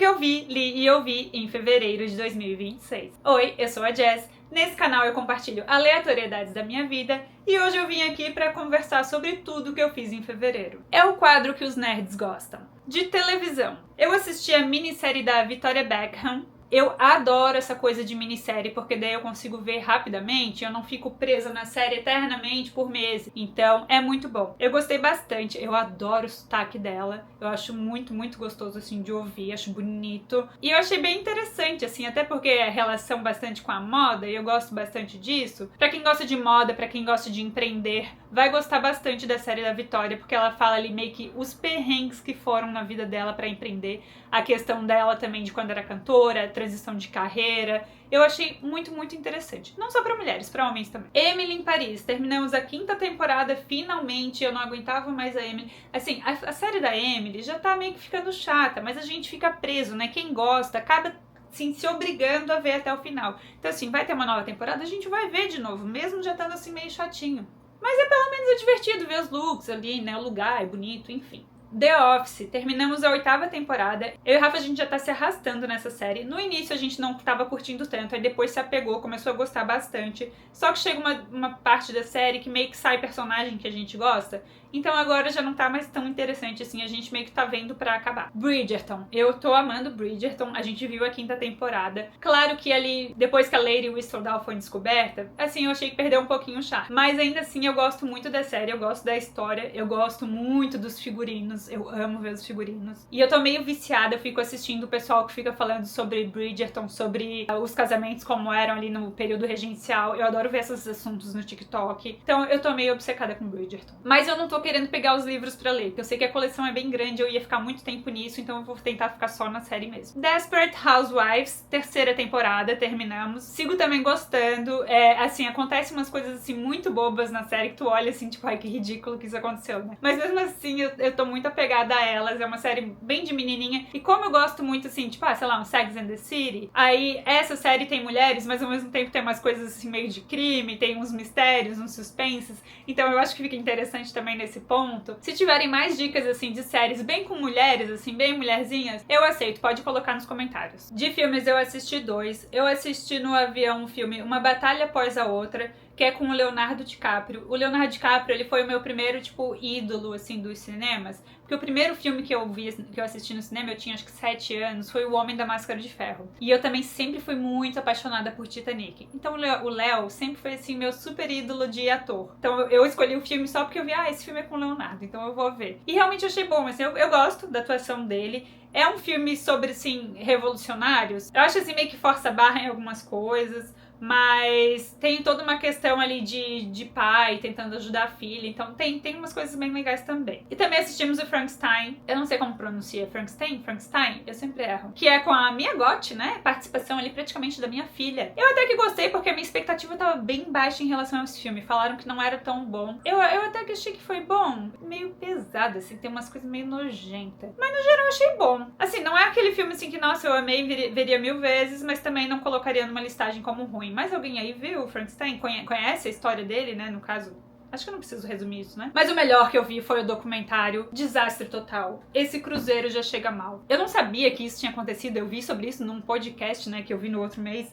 que eu vi, li e ouvi em fevereiro de 2026. Oi, eu sou a Jess. Nesse canal eu compartilho aleatoriedades da minha vida e hoje eu vim aqui para conversar sobre tudo que eu fiz em fevereiro. É o quadro que os nerds gostam. De televisão. Eu assisti a minissérie da Victoria Beckham. Eu adoro essa coisa de minissérie, porque daí eu consigo ver rapidamente, eu não fico presa na série eternamente por meses. Então, é muito bom. Eu gostei bastante, eu adoro o sotaque dela. Eu acho muito, muito gostoso, assim, de ouvir, acho bonito. E eu achei bem interessante, assim, até porque é relação bastante com a moda, e eu gosto bastante disso. Pra quem gosta de moda, pra quem gosta de empreender, vai gostar bastante da série da Victoria, porque ela fala ali meio que os perrengues que foram na vida dela pra empreender. A questão dela também de quando era cantora, transição de carreira. Eu achei muito, muito interessante. Não só pra mulheres, pra homens também. Emily em Paris. Terminamos a 5ª temporada, finalmente. Eu não aguentava mais a Emily. Assim, a série da Emily já tá meio que ficando chata, mas a gente fica preso, né? Quem gosta acaba assim, se obrigando a ver até o final. Então assim, vai ter uma nova temporada, a gente vai ver de novo, mesmo já estando assim meio chatinho. Mas é pelo menos divertido ver os looks ali, né? O lugar é bonito, enfim. The Office, terminamos a 8ª temporada. Eu e Rafa, a gente já tá se arrastando nessa série. No início a gente não tava curtindo tanto, aí depois se apegou, começou a gostar bastante. Só que chega uma parte da série que meio que sai personagem que a gente gosta. Então agora já não tá mais tão interessante assim, a gente meio que tá vendo pra acabar. Bridgerton, eu tô amando Bridgerton, a gente viu a 5ª temporada. Claro que ali, depois que a Lady Whistledown foi descoberta, assim, eu achei que perdeu um pouquinho o charme. Mas ainda assim, eu gosto muito da série, eu gosto da história, eu gosto muito dos figurinos, eu amo ver os figurinos. E eu tô meio viciada, eu fico assistindo o pessoal que fica falando sobre Bridgerton, sobre os casamentos como eram ali no período regencial. Eu adoro ver esses assuntos no TikTok. Então eu tô meio obcecada com Bridgerton. Mas eu não tô querendo pegar os livros pra ler, porque eu sei que a coleção é bem grande, eu ia ficar muito tempo nisso, então eu vou tentar ficar só na série mesmo. Desperate Housewives, 3ª temporada, terminamos. Sigo também gostando, assim, acontecem umas coisas assim muito bobas na série que tu olha assim, tipo, ai que ridículo que isso aconteceu, né? Mas mesmo assim, eu tô muito apegada a elas, é uma série bem de menininha, e como eu gosto muito assim, tipo, sei lá, um Sex and the City, aí essa série tem mulheres, mas ao mesmo tempo tem umas coisas assim meio de crime, tem uns mistérios, uns suspenses, então eu acho que fica interessante também nesse ponto. Se tiverem mais dicas assim de séries bem com mulheres, assim, bem mulherzinhas, eu aceito, pode colocar nos comentários. De filmes eu assisti 2. Eu assisti no avião um filme Uma Batalha Após a Outra, que é com o Leonardo DiCaprio. O Leonardo DiCaprio, ele foi o meu primeiro, tipo, ídolo, assim, dos cinemas. Porque o primeiro filme que eu vi, que eu assisti no cinema, eu tinha acho que 7 anos, foi O Homem da Máscara de Ferro. E eu também sempre fui muito apaixonada por Titanic. Então o Léo sempre foi, assim, meu super ídolo de ator. Então eu escolhi o filme só porque eu vi, esse filme é com o Leonardo, então eu vou ver. E realmente eu achei bom, assim, eu gosto da atuação dele. É um filme sobre, assim, revolucionários. Eu acho, assim, meio que força a barra em algumas coisas, mas tem toda uma questão ali de pai tentando ajudar a filha, então tem umas coisas bem legais também. E também assistimos o Frankenstein, eu não sei como pronuncia, Frankenstein, eu sempre erro, que é com a Mia Goth, né, participação ali praticamente da minha filha. Eu até que gostei, porque a minha expectativa tava bem baixa em relação a esse filme, falaram que não era tão bom. Eu até que achei que foi bom, meio pesado, assim, tem umas coisas meio nojentas, mas no geral eu achei bom. Assim, não é aquele filme assim que, nossa, eu amei, veria 1000 vezes, mas também não colocaria numa listagem como ruim. Mas alguém aí viu o Frankenstein? Conhece a história dele, né? No caso, acho que eu não preciso resumir isso, né? Mas o melhor que eu vi foi o documentário Desastre Total. Esse cruzeiro já chega mal. Eu não sabia que isso tinha acontecido, eu vi sobre isso num podcast, né, que eu vi no outro mês,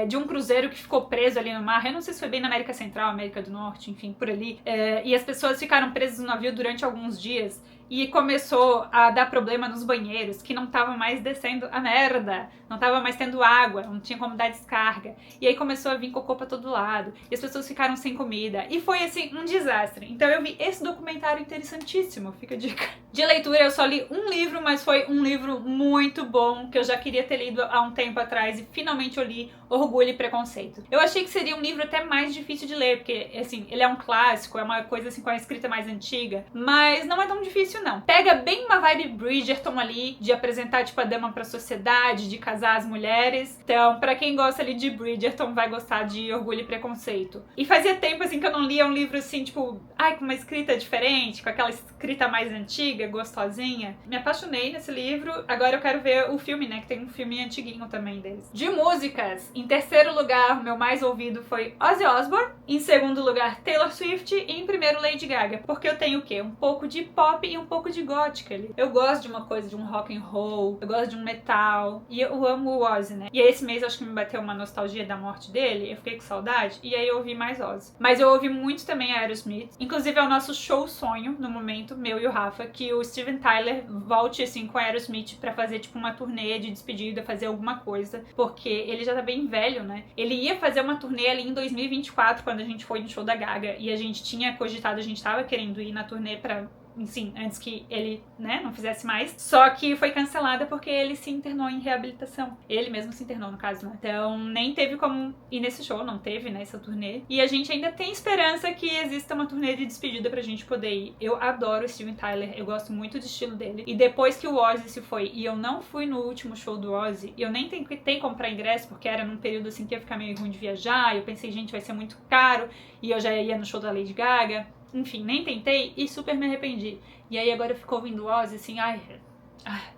de um cruzeiro que ficou preso ali no mar. Eu não sei se foi bem na América Central, América do Norte, enfim, por ali. E as pessoas ficaram presas no navio durante alguns dias. E começou a dar problema nos banheiros, que não tava mais descendo a merda, não tava mais tendo água, não tinha como dar descarga. E aí começou a vir cocô pra todo lado, e as pessoas ficaram sem comida. E foi, assim, um desastre. Então eu vi esse documentário interessantíssimo, fica a dica. De leitura eu só li um livro, mas foi um livro muito bom, que eu já queria ter lido há um tempo atrás, e finalmente eu li Orgulho e Preconceito. Eu achei que seria um livro até mais difícil de ler, porque, assim, ele é um clássico, é uma coisa, assim, com a escrita mais antiga, mas não é tão difícil, não. Pega bem uma vibe Bridgerton ali, de apresentar, tipo, a dama pra sociedade, de casar as mulheres. Então, pra quem gosta ali de Bridgerton, vai gostar de Orgulho e Preconceito. E fazia tempo, assim, que eu não lia um livro, assim, tipo, com uma escrita diferente, com aquela escrita mais antiga, gostosinha. Me apaixonei nesse livro. Agora eu quero ver o filme, né, que tem um filme antiguinho também deles. De músicas, em terceiro lugar, o meu mais ouvido foi Ozzy Osbourne. Em segundo lugar, Taylor Swift. E em primeiro, Lady Gaga. Porque eu tenho o quê? Um pouco de pop e um pouco de gótica ali. Eu gosto de uma coisa, de um rock and roll, eu gosto de um metal, e eu amo o Ozzy, né? E esse mês acho que me bateu uma nostalgia da morte dele, eu fiquei com saudade, e aí eu ouvi mais Ozzy. Mas eu ouvi muito também a Aerosmith, inclusive é o nosso show sonho, no momento, meu e o Rafa, que o Steven Tyler volte, assim, com a Aerosmith pra fazer, tipo, uma turnê de despedida, fazer alguma coisa, porque ele já tá bem velho, né? Ele ia fazer uma turnê ali em 2024, quando a gente foi no show da Gaga, e a gente tinha cogitado, a gente tava querendo ir na turnê pra... Enfim, antes que ele, né, não fizesse mais. Só que foi cancelada porque ele se internou em reabilitação. Ele mesmo se internou, no caso, né? Então, nem teve como ir nesse show, não teve, né, essa turnê. E a gente ainda tem esperança que exista uma turnê de despedida pra gente poder ir. Eu adoro o Steven Tyler, eu gosto muito do estilo dele. E depois que o Ozzy se foi, e eu não fui no último show do Ozzy, eu nem tentei comprar ingresso, porque era num período, assim, que ia ficar meio ruim de viajar, eu pensei, gente, vai ser muito caro, e eu já ia no show da Lady Gaga. Enfim, nem tentei e super me arrependi. E aí agora eu fico ouvindo o Ozzy, assim,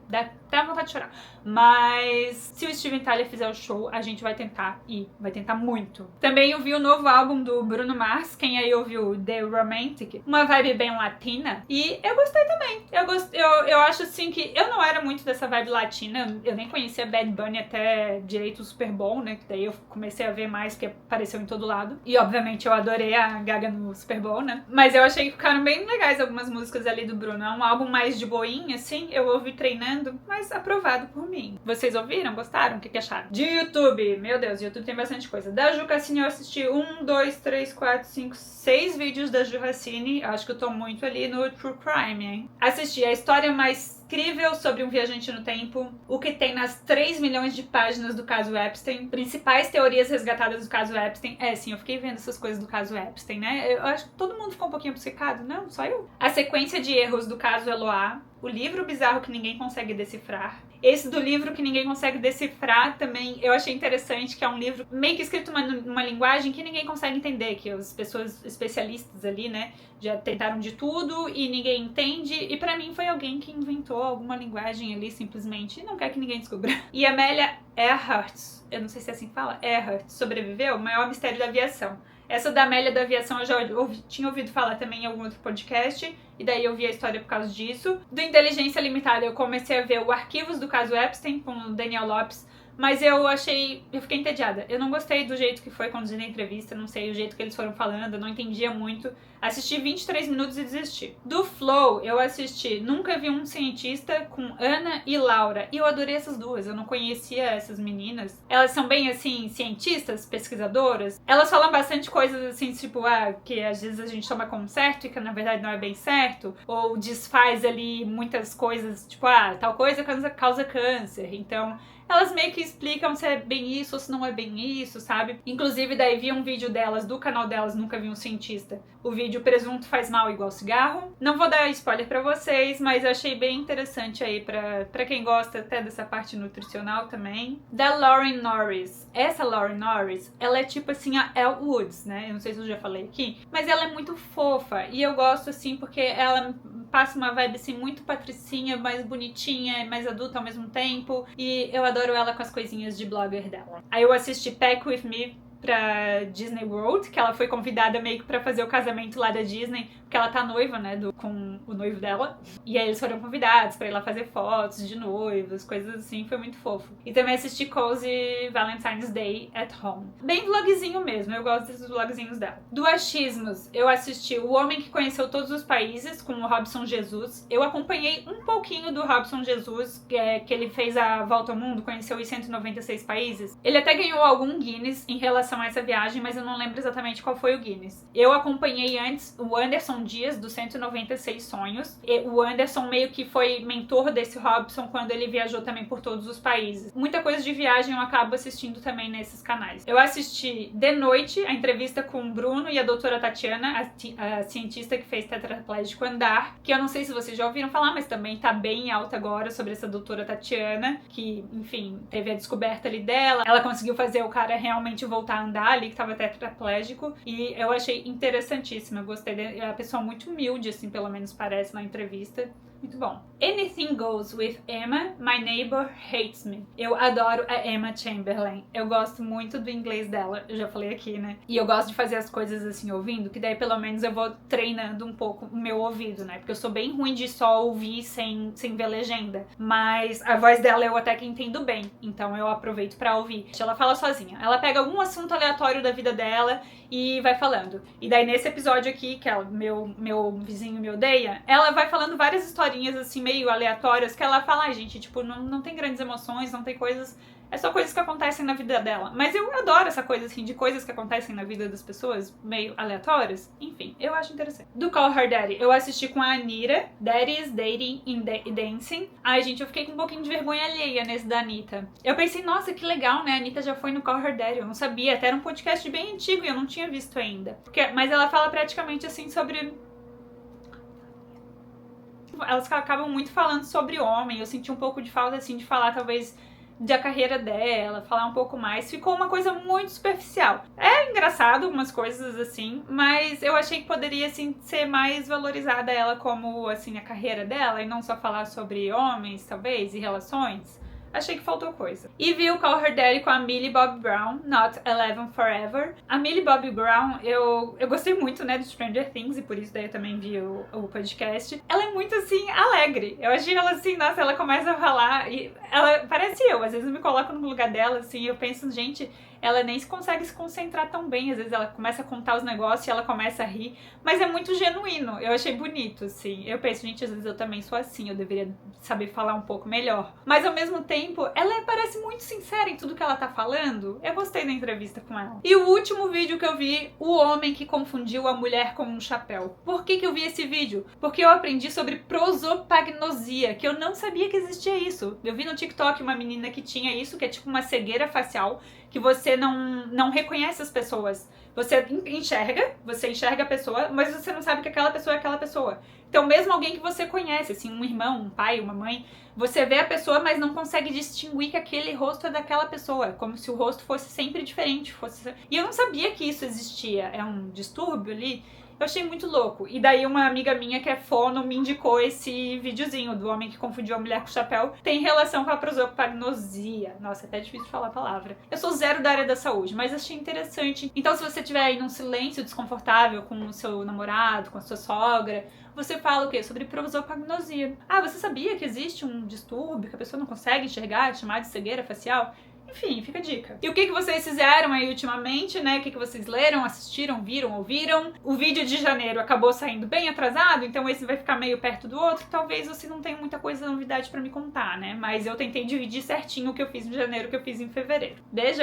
dá até vontade de chorar. Mas se o Steven Tyler fizer o show, a gente vai tentar ir. Vai tentar muito. Também eu vi o novo álbum do Bruno Mars. Quem aí ouviu The Romantic? Uma vibe bem latina. E eu gostei também. Eu acho assim que eu não era muito dessa vibe latina. Eu nem conhecia Bad Bunny até direito o Super Bowl, né? Que daí eu comecei a ver mais, porque apareceu em todo lado. E obviamente eu adorei a Gaga no Super Bowl, né? Mas eu achei que ficaram bem legais algumas músicas ali do Bruno. É um álbum mais de boinha, assim. Eu ouvi treinando, mas aprovado por mim. Vocês ouviram? Gostaram? O que acharam? De YouTube, meu Deus, YouTube tem bastante coisa. Da Ju Cassini eu assisti 6 vídeos da Ju Cassini. Acho que eu tô muito ali no True Crime, hein? Assisti a história mais incrível sobre um viajante no tempo, o que tem nas 3 milhões de páginas do caso Epstein, principais teorias resgatadas do caso Epstein. Sim, eu fiquei vendo essas coisas do caso Epstein, né? Eu acho que todo mundo ficou um pouquinho obcecado, não? Só eu. A sequência de erros do caso Eloá, o livro bizarro que ninguém consegue decifrar. Esse do livro que ninguém consegue decifrar também, eu achei interessante, que é um livro meio que escrito numa linguagem que ninguém consegue entender, que as pessoas especialistas ali, né, já tentaram de tudo e ninguém entende, e pra mim foi alguém que inventou alguma linguagem ali simplesmente e não quer que ninguém descubra. E Amelia Earhart, eu não sei se é assim que fala, Earhart, sobreviveu, o maior mistério da aviação. Essa da Amélia da aviação eu já tinha ouvido falar também em algum outro podcast, e daí eu vi a história por causa disso. Do Inteligência Limitada eu comecei a ver o Arquivos do caso Epstein com o Daniel Lopes, mas eu fiquei entediada. Eu não gostei do jeito que foi conduzida a entrevista, não sei o jeito que eles foram falando, eu não entendia muito. Assisti 23 minutos e desisti. Do Flow, eu assisti Nunca Vi um Cientista com Ana e Laura. E eu adorei essas duas, eu não conhecia essas meninas. Elas são bem, assim, cientistas, pesquisadoras. Elas falam bastante coisas, assim, tipo, que às vezes a gente toma como certo e que na verdade não é bem certo. Ou desfaz ali muitas coisas, tipo, tal coisa causa câncer. Então, elas meio que explicam se é bem isso ou se não é bem isso, sabe? Inclusive, daí vi um vídeo delas, do canal delas, Nunca Vi um Cientista. O vídeo Presunto Faz Mal Igual Cigarro. Não vou dar spoiler pra vocês, mas eu achei bem interessante aí pra quem gosta até dessa parte nutricional também. Da Lauren Norris. Essa Lauren Norris, ela é tipo assim a Elle Woods, né? Eu não sei se eu já falei aqui, mas ela é muito fofa. E eu gosto assim porque ela passa uma vibe assim muito patricinha, mais bonitinha, mais adulta ao mesmo tempo. E eu adoro ela com as coisinhas de blogger dela. Aí eu assisti Pack With Me pra Disney World, que ela foi convidada meio que pra fazer o casamento lá da Disney, porque ela tá noiva, né, com o noivo dela. E aí eles foram convidados pra ir lá fazer fotos de noivos, coisas assim, foi muito fofo. E também assisti Cozy Valentine's Day at Home. Bem vlogzinho mesmo, eu gosto desses vlogzinhos dela. Do Achismos, eu assisti O Homem que Conheceu Todos os Países, com o Robson Jesus. Eu acompanhei um pouquinho do Robson Jesus, que ele fez a volta ao mundo, conheceu os 196 países. Ele até ganhou algum Guinness em relação a essa viagem, mas eu não lembro exatamente qual foi o Guinness. Eu acompanhei antes o Anderson Dias, do 196 Sonhos. E o Anderson meio que foi mentor desse Robson quando ele viajou também por todos os países. Muita coisa de viagem eu acabo assistindo também nesses canais. Eu assisti de noite a entrevista com o Bruno e a doutora Tatiana, a cientista que fez tetraplégico andar, que eu não sei se vocês já ouviram falar, mas também tá bem alta agora sobre essa doutora Tatiana, que, enfim, teve a descoberta ali dela. Ela conseguiu fazer o cara realmente voltar a andar ali, que tava tetraplégico, e eu achei interessantíssima. Eu gostei dela, é uma pessoa muito humilde, assim, pelo menos parece na entrevista. Muito bom. Anything Goes with Emma, My Neighbor Hates Me. Eu adoro a Emma Chamberlain. Eu gosto muito do inglês dela, eu já falei aqui, né? E eu gosto de fazer as coisas assim ouvindo, que daí pelo menos eu vou treinando um pouco o meu ouvido, né? Porque eu sou bem ruim de só ouvir sem ver legenda. Mas a voz dela eu até que entendo bem, então eu aproveito pra ouvir. Ela fala sozinha. Ela pega algum assunto aleatório da vida dela e vai falando. E daí nesse episódio aqui, que é meu vizinho me odeia, ela vai falando várias historinhas assim meio aleatórias que ela fala, ai gente, tipo, não tem grandes emoções, não tem coisas... É só coisas que acontecem na vida dela. Mas eu adoro essa coisa, assim, de coisas que acontecem na vida das pessoas, meio aleatórias. Enfim, eu acho interessante. Do Call Her Daddy, eu assisti com a Anira, Daddy's Dating and Dancing. Ai, gente, eu fiquei com um pouquinho de vergonha alheia nesse da Anitta. Eu pensei, nossa, que legal, né? A Anitta já foi no Call Her Daddy, eu não sabia. Até era um podcast bem antigo e eu não tinha visto ainda. Mas ela fala praticamente, assim, sobre... Elas acabam muito falando sobre homem. Eu senti um pouco de falta, assim, de falar, talvez... da carreira dela, falar um pouco mais. Ficou uma coisa muito superficial. É engraçado algumas coisas assim, mas eu achei que poderia assim ser mais valorizada ela como assim a carreira dela e não só falar sobre homens, talvez, e relações. Achei que faltou coisa. E vi o Call Her Daddy com a Millie Bobby Brown, Not 11 Forever. A Millie Bobby Brown, eu gostei muito, né, do Stranger Things, e por isso daí eu também vi o podcast. Ela é muito, assim, alegre. Eu achei ela, assim, nossa, ela começa a falar, e ela parece eu. Às vezes eu me coloco no lugar dela, assim, e eu penso, gente... Ela nem consegue se concentrar tão bem. Às vezes ela começa a contar os negócios e ela começa a rir. Mas é muito genuíno. Eu achei bonito, assim. Eu penso, gente, às vezes eu também sou assim. Eu deveria saber falar um pouco melhor. Mas ao mesmo tempo, ela parece muito sincera em tudo que ela tá falando. Eu gostei da entrevista com ela. E o último vídeo que eu vi, o homem que confundiu a mulher com um chapéu. Por que eu vi esse vídeo? Porque eu aprendi sobre prosopagnosia, que eu não sabia que existia isso. Eu vi no TikTok uma menina que tinha isso, que é tipo uma cegueira facial, que você não reconhece as pessoas. Você enxerga a pessoa, mas você não sabe que aquela pessoa é aquela pessoa. Então, mesmo alguém que você conhece, assim, um irmão, um pai, uma mãe, você vê a pessoa, mas não consegue distinguir que aquele rosto é daquela pessoa, como se o rosto fosse sempre diferente. E eu não sabia que isso existia. É um distúrbio ali. Eu achei muito louco. E daí uma amiga minha que é fono me indicou esse videozinho do homem que confundiu a mulher com o chapéu. Tem relação com a prosopagnosia. Nossa, é até difícil de falar a palavra. Eu sou zero da área da saúde, mas achei interessante. Então se você estiver aí num silêncio desconfortável com o seu namorado, com a sua sogra, você fala o quê? Sobre prosopagnosia. Ah, você sabia que existe um distúrbio que a pessoa não consegue enxergar, chamado de cegueira facial? Enfim, fica a dica. E o que vocês fizeram aí ultimamente, né? O que vocês leram, assistiram, viram, ouviram? O vídeo de janeiro acabou saindo bem atrasado, então esse vai ficar meio perto do outro. Talvez você não tenha muita coisa, novidade pra me contar, né? Mas eu tentei dividir certinho o que eu fiz em janeiro, o que eu fiz em fevereiro. Beijo!